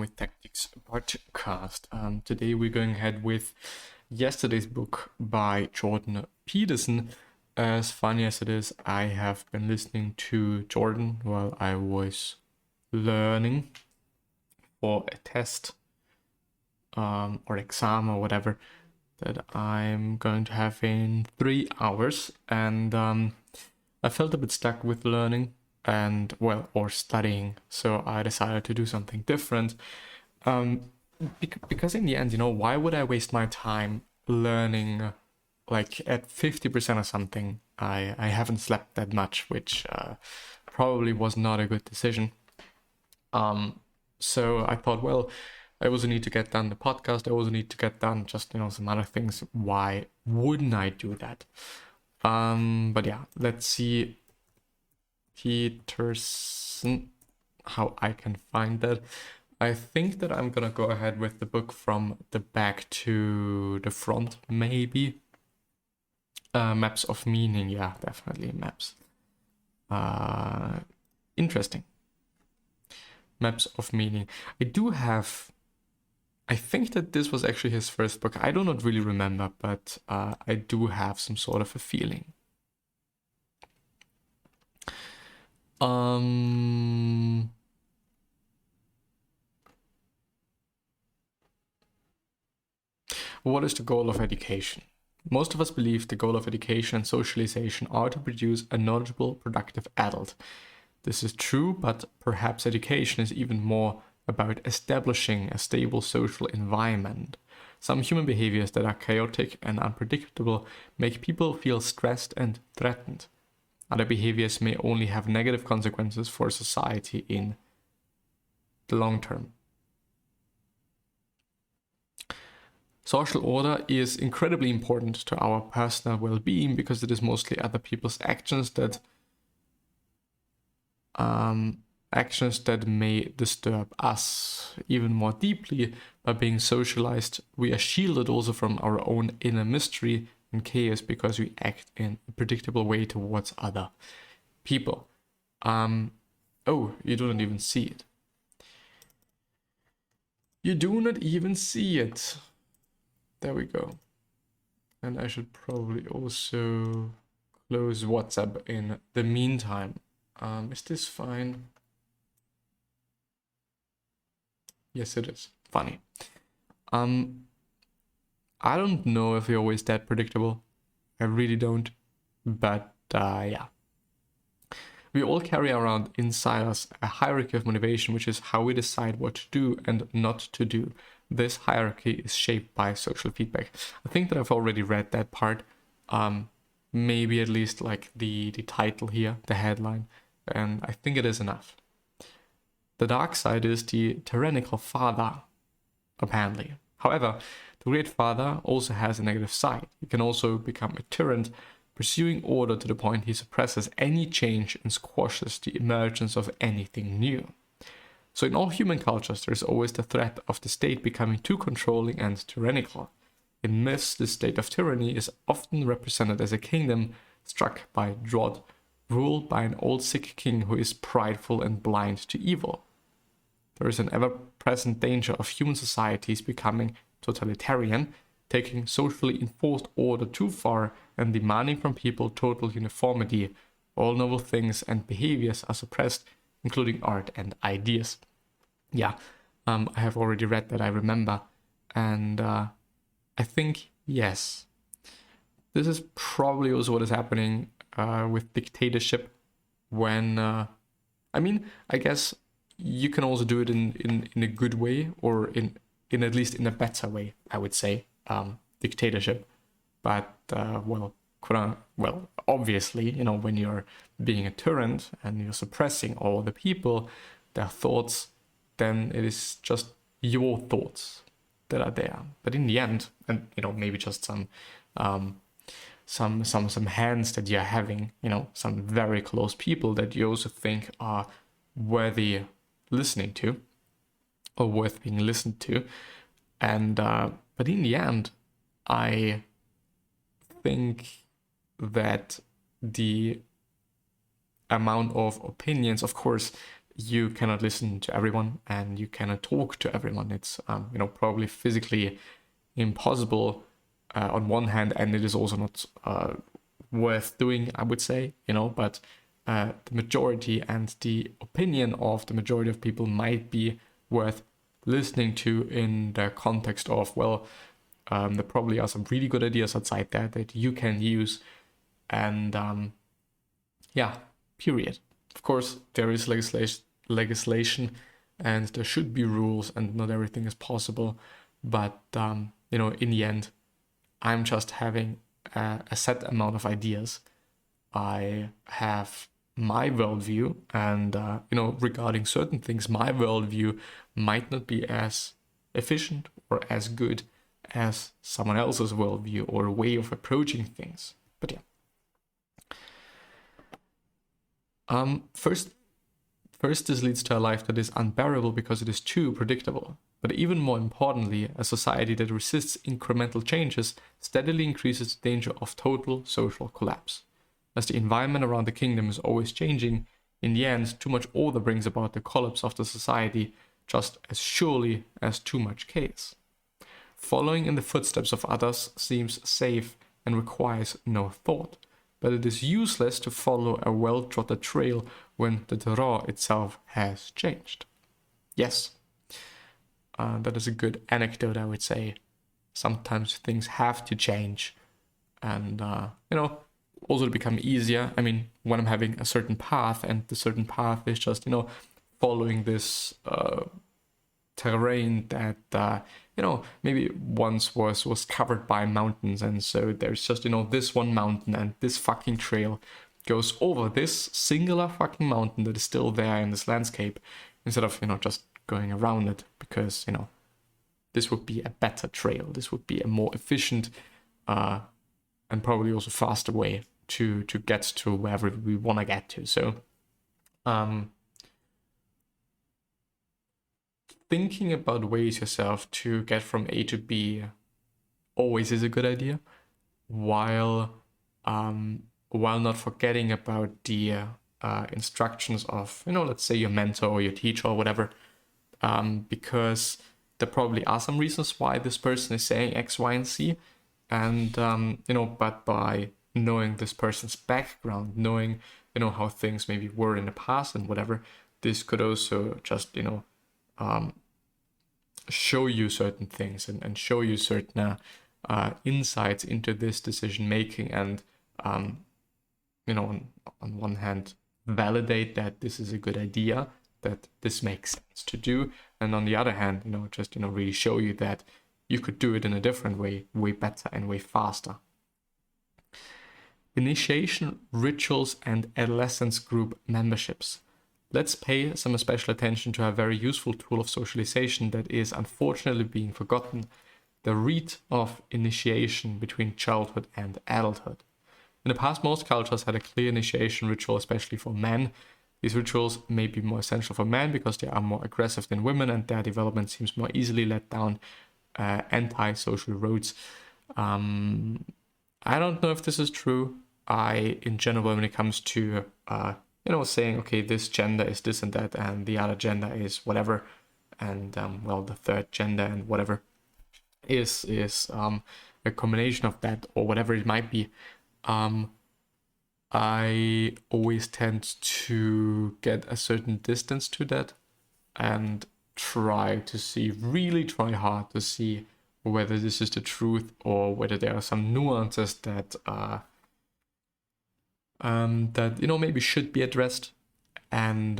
with Tactics podcast. Today we're going ahead with yesterday's book by Jordan Peterson. As funny as it is, I have been listening to Jordan while I was learning for a test or exam or whatever that I'm going to have in 3 hours, and I felt a bit stuck with learning or studying, so I decided to do something different. Because in the end, why would I waste my time learning like at 50% or something? I haven't slept that much, which probably was not a good decision. So I thought, well, I also need to get done the podcast. I also need to get done just, some other things. Why wouldn't I do that? But yeah, let's see Peterson, how I can find that. I think that I'm gonna go ahead with the book from the back to the front, maybe. Maps of Meaning, yeah, definitely maps. Interesting. Maps of Meaning. I think that this was actually his first book. I do not really remember, but I do have some sort of a feeling. What is the goal of education? Most of us believe the goal of education and socialization are to produce a knowledgeable, productive adult. This is true, but perhaps education is even more about establishing a stable social environment. Some human behaviors that are chaotic and unpredictable make people feel stressed and threatened. Other behaviors may only have negative consequences for society in the long term. Social order is incredibly important to our personal well-being because it is mostly other people's actions that may disturb us even more deeply. By being socialized, we are shielded also from our own inner mystery and chaos because we act in a predictable way towards other people. Oh, you don't even see it. You do not even see it. There we go. And I should probably also close WhatsApp in the meantime. Is this fine? Yes, it is. Funny. I don't know if you're always that predictable. I really don't. But yeah. We all carry around inside us a hierarchy of motivation, which is how we decide what to do and not to do. This hierarchy is shaped by social feedback. I think that I've already read that part. Maybe at least like the title here, the headline. And I think it is enough. The dark side is the tyrannical father, apparently. However, the great father also has a negative side. He can also become a tyrant, pursuing order to the point he suppresses any change and squashes the emergence of anything new. So in all human cultures, there's always the threat of the state becoming too controlling and tyrannical. In myths, this state of tyranny is often represented as a kingdom struck by drought, ruled by an old sick king who is prideful and blind to evil. There is an ever-present danger of human societies becoming totalitarian, taking socially enforced order too far and demanding from people total uniformity. All noble things and behaviors are suppressed, including art and ideas. Yeah, I have already read that, I remember. And I think, yes, this is probably also what is happening with dictatorship when, I guess you can also do it in a good way, or in at least in a better way, I would say, dictatorship. But, obviously, when you're being a tyrant and you're suppressing all the people, their thoughts, then it is just your thoughts that are there. But in the end, and, maybe just some hands that you're having, some very close people that you also think are worthy listening to or worth being listened to. And but in the end, I think that the amount of opinions, of course, you cannot listen to everyone and you cannot talk to everyone. It's probably physically impossible on one hand, and it is also not worth doing, I would say, but the majority and the opinion of the majority of people might be worth listening to in the context of, well, there probably are some really good ideas outside there that you can use. And period. Of course, there is legislation and there should be rules, and not everything is possible. But, in the end, I'm just having a set amount of ideas. I have my worldview, and, regarding certain things, my worldview might not be as efficient or as good as someone else's worldview or way of approaching things. But yeah. First, this leads to a life that is unbearable because it is too predictable. But even more importantly, a society that resists incremental changes steadily increases the danger of total social collapse. As the environment around the kingdom is always changing, in the end, too much order brings about the collapse of the society just as surely as too much chaos. Following in the footsteps of others seems safe and requires no thought, but it is useless to follow a well-trotted trail when the terrain itself has changed. Yes, that is a good anecdote, I would say. Sometimes things have to change, and, also to become easier. I mean, when I'm having a certain path, and the certain path is just, following this terrain that, maybe once was covered by mountains, and so there's just, this one mountain, and this fucking trail goes over this singular fucking mountain that is still there in this landscape, instead of, just going around it, because, this would be a better trail. This would be a more efficient and probably also faster way to get to wherever we want to get to. So thinking about ways yourself to get from A to B always is a good idea, while not forgetting about the instructions of, let's say your mentor or your teacher or whatever, because there probably are some reasons why this person is saying X, Y, and Z, and but by knowing this person's background, knowing how things maybe were in the past and whatever, this could also just show you certain things and show you certain insights into this decision making, and on one hand validate that this is a good idea, that this makes sense to do, and on the other hand, just really show you that you could do it in a different way better and way faster. Initiation rituals and adolescence group memberships. Let's pay some special attention to a very useful tool of socialization that is unfortunately being forgotten: the rite of initiation between childhood and adulthood. In the past, most cultures had a clear initiation ritual, especially for men. These rituals may be more essential for men because they are more aggressive than women, and their development seems more easily led down anti-social roads. I don't know if this is true. In general, when it comes to saying, okay, this gender is this and that, and the other gender is whatever, and the third gender and whatever is a combination of that, or whatever it might be. I always tend to get a certain distance to that and really try hard to see whether this is the truth or whether there are some nuances that maybe should be addressed, and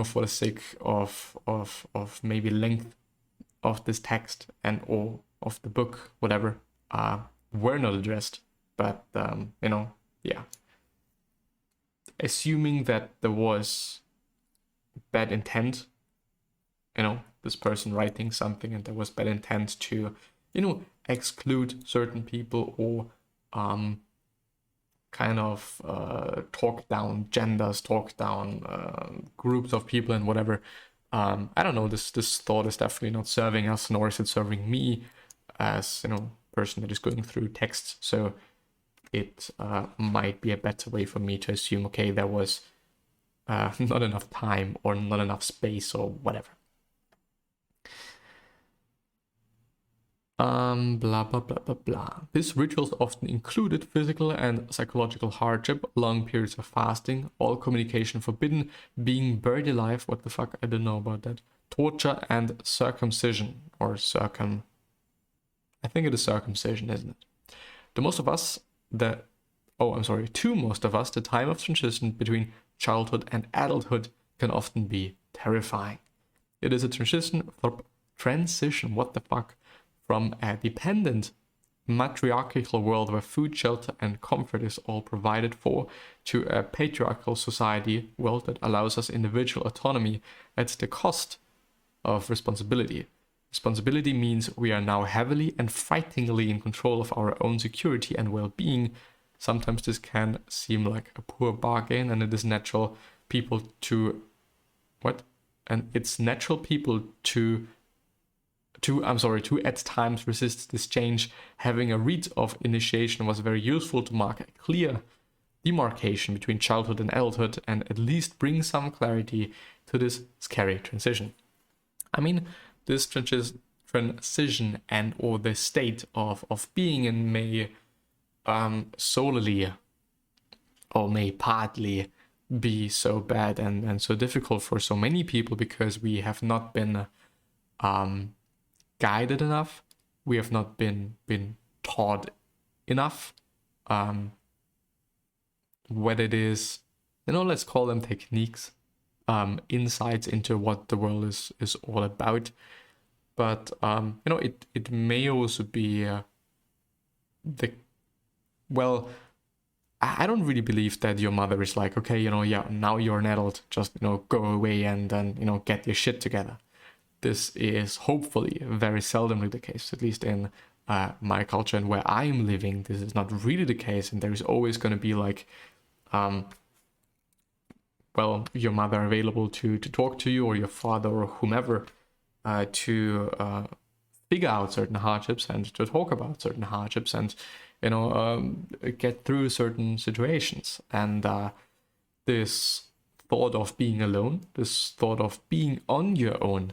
for the sake of maybe length of this text and or of the book, whatever, were not addressed. But assuming that there was bad intent, this person writing something and there was bad intent to exclude certain people, or talk down genders, talk down groups of people and whatever. I don't know, this thought is definitely not serving us, nor is it serving me as person that is going through texts. So it might be a better way for me to assume, okay, there was not enough time or not enough space or whatever. Blah, blah, blah, blah, blah. These rituals often included physical and psychological hardship, long periods of fasting, all communication forbidden, being buried alive, what the fuck, I don't know about that, torture, and circumcision, or I think it is circumcision, isn't it? To most of us, the time of transition between childhood and adulthood can often be terrifying. It is a transition, what the fuck, from a dependent matriarchal world where food, shelter, and comfort is all provided for, to a patriarchal society world that allows us individual autonomy at the cost of responsibility. Responsibility means we are now heavily and frighteningly in control of our own security and well-being. Sometimes this can seem like a poor bargain, and it is natural people to at times resist this change. Having a rite of initiation was very useful to mark a clear demarcation between childhood and adulthood and at least bring some clarity to this scary transition. I mean, this transition and or the state of being in may solely or may partly be so bad and so difficult for so many people because we have not been guided enough, we have not been taught enough, what it is, let's call them techniques, insights into what the world is all about. But it may also be I don't really believe that your mother is like, okay, now you're an adult, just go away and then get your shit together. This is hopefully very seldomly the case, at least in my culture and where I'm living. This is not really the case, and there is always going to be like, your mother available to talk to you, or your father or whomever, to figure out certain hardships and to talk about certain hardships and get through certain situations. And this thought of being alone, this thought of being on your own,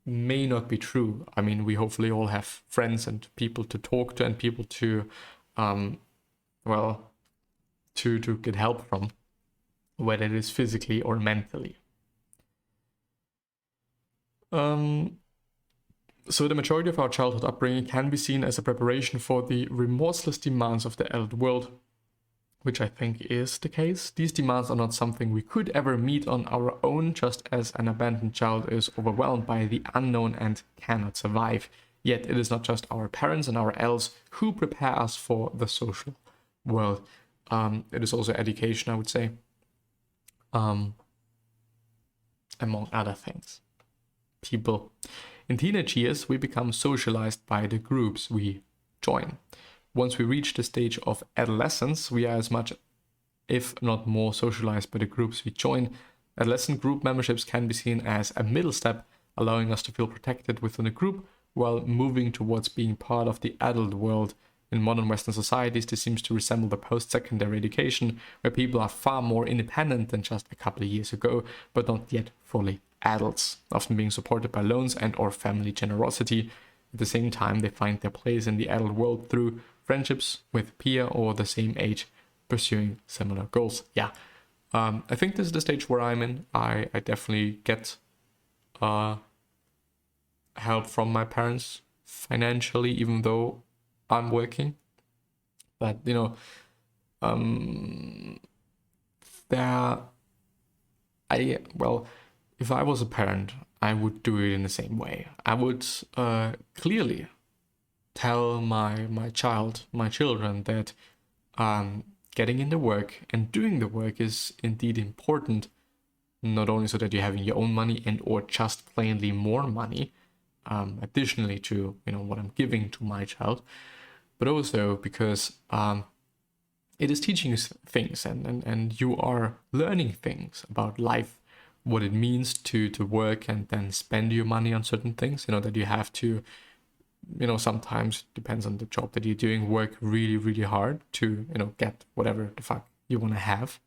may not be true. I mean, we hopefully all have friends and people to talk to and people to get help from, whether it is physically or mentally. So the majority of our childhood upbringing can be seen as a preparation for the remorseless demands of the adult world, which I think is the case. These demands are not something we could ever meet on our own, just as an abandoned child is overwhelmed by the unknown and cannot survive. Yet it is not just our parents and our elders who prepare us for the social world. It is also education, I would say, among other things. People. In teenage years, we become socialized by the groups we join. Once we reach the stage of adolescence, we are as much, if not more, socialized by the groups we join. Adolescent group memberships can be seen as a middle step, allowing us to feel protected within a group while moving towards being part of the adult world. In modern Western societies, this seems to resemble the post-secondary education, where people are far more independent than just a couple of years ago, but not yet fully adults, often being supported by loans and or family generosity. At the same time, they find their place in the adult world through friendships with peer or the same age, pursuing similar goals. Yeah, I think this is the stage where I'm in. I definitely get help from my parents financially, even though I'm working. But if I was a parent, I would do it in the same way. I would clearly tell my children that getting into work and doing the work is indeed important, not only so that you're having your own money and or just plainly more money, additionally to what I'm giving to my child, but also because it is teaching you things and you are learning things about life, what it means to work and then spend your money on certain things, that you have to, sometimes, depends on the job that you're doing, work really, really hard to, get whatever the fuck you want to have.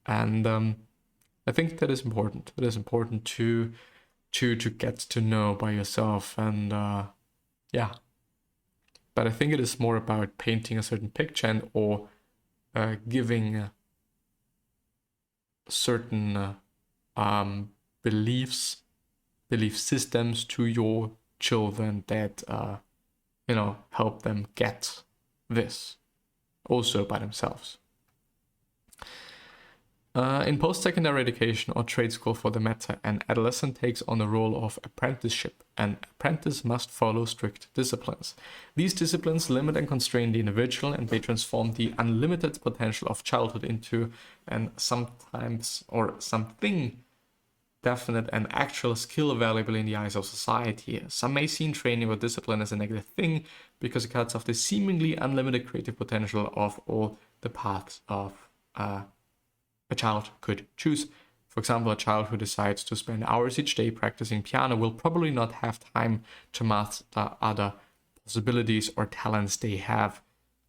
And I think that is important. It is important to get to know by yourself, and yeah. But I think it is more about painting a certain picture and or giving certain belief systems to your children that help them get this also by themselves. In post-secondary education or trade school for the matter, an adolescent takes on the role of apprenticeship. An apprentice must follow strict disciplines. These disciplines limit and constrain the individual, and they transform the unlimited potential of childhood into something definite and actual skill valuable in the eyes of society. Some may see training or discipline as a negative thing because it cuts off the seemingly unlimited creative potential of all the paths of a child could choose. For example, a child who decides to spend hours each day practicing piano will probably not have time to master other possibilities or talents they have,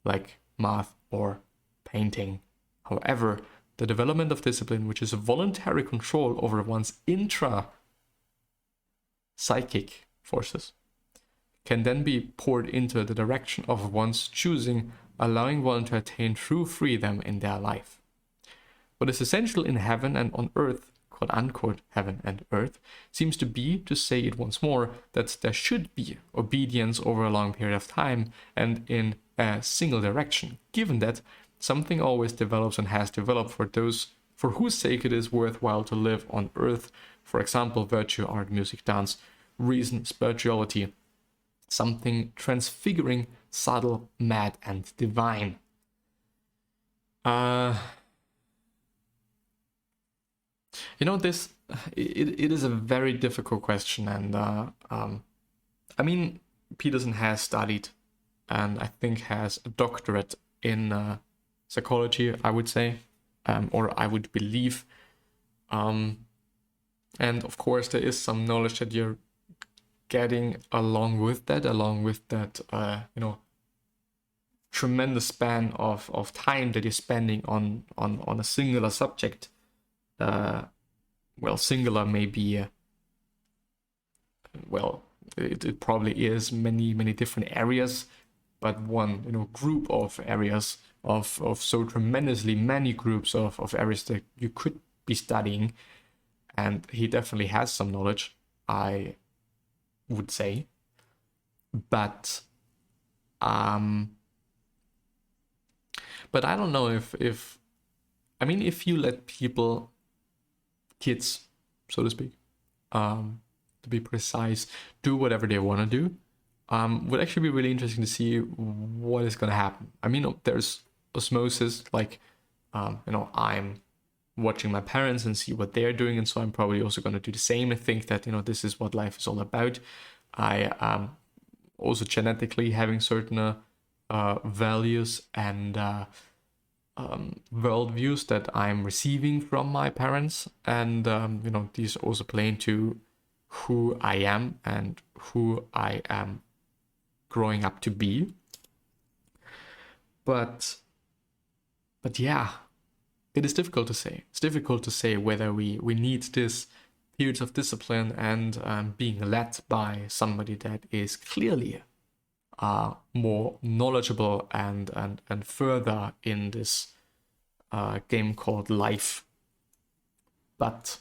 like math or painting. However, the development of discipline, which is a voluntary control over one's intra-psychic forces, can then be poured into the direction of one's choosing, allowing one to attain true freedom in their life. What is essential in heaven and on earth, quote unquote heaven and earth, seems to be, to say it once more, that there should be obedience over a long period of time and in a single direction, given that something always develops and has developed for those for whose sake it is worthwhile to live on earth. For example, virtue, art, music, dance, reason, spirituality, something transfiguring, subtle, mad, and divine. This it is a very difficult question, and I mean, Peterson has studied and I think has a doctorate in psychology, I would say, or I would believe, and of course there is some knowledge that you're getting along with that tremendous span of time that you're spending on a singular subject. Singular may be it probably is many different areas, but one group of areas of so tremendously many groups of areas that you could be studying, and he definitely has some knowledge, I would say. But I don't know if you let kids, so to speak, to be precise, do whatever they want to do, would actually be really interesting to see what is going to happen. I mean, there's osmosis, like, I'm watching my parents and see what they're doing, and so I'm probably also going to do the same and think that, this is what life is all about. I also genetically having certain values and worldviews that I'm receiving from my parents, and these also play into who I am and who I am growing up to be. But yeah, it is difficult to say. It's difficult to say whether we need this periods of discipline and being led by somebody that is clearly more knowledgeable and further in this game called life. But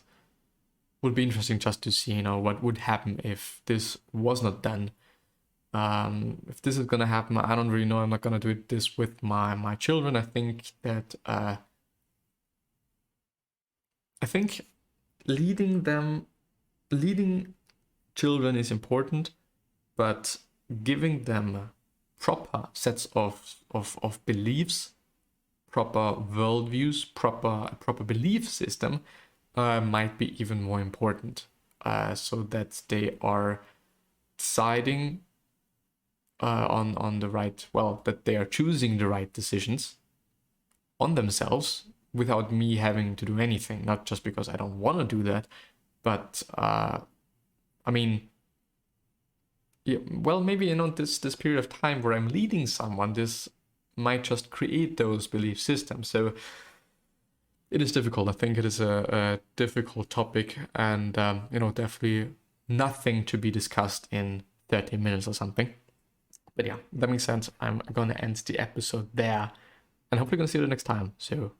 would be interesting just to see, what would happen if this was not done. If this is gonna happen, I don't really know. I'm not gonna do this with my children. I think that leading children is important, but giving them proper sets of beliefs, proper worldviews, proper belief system might be even more important, so that they are deciding on the right, that they are choosing the right decisions on themselves without me having to do anything. Not just because I don't want to do that, but maybe this period of time where I'm leading someone, this might just create those belief systems. So it is difficult. I think it is a difficult topic, and definitely nothing to be discussed in 30 minutes or something. But yeah, that makes sense. I'm gonna end the episode there, and hopefully gonna see you the next time. So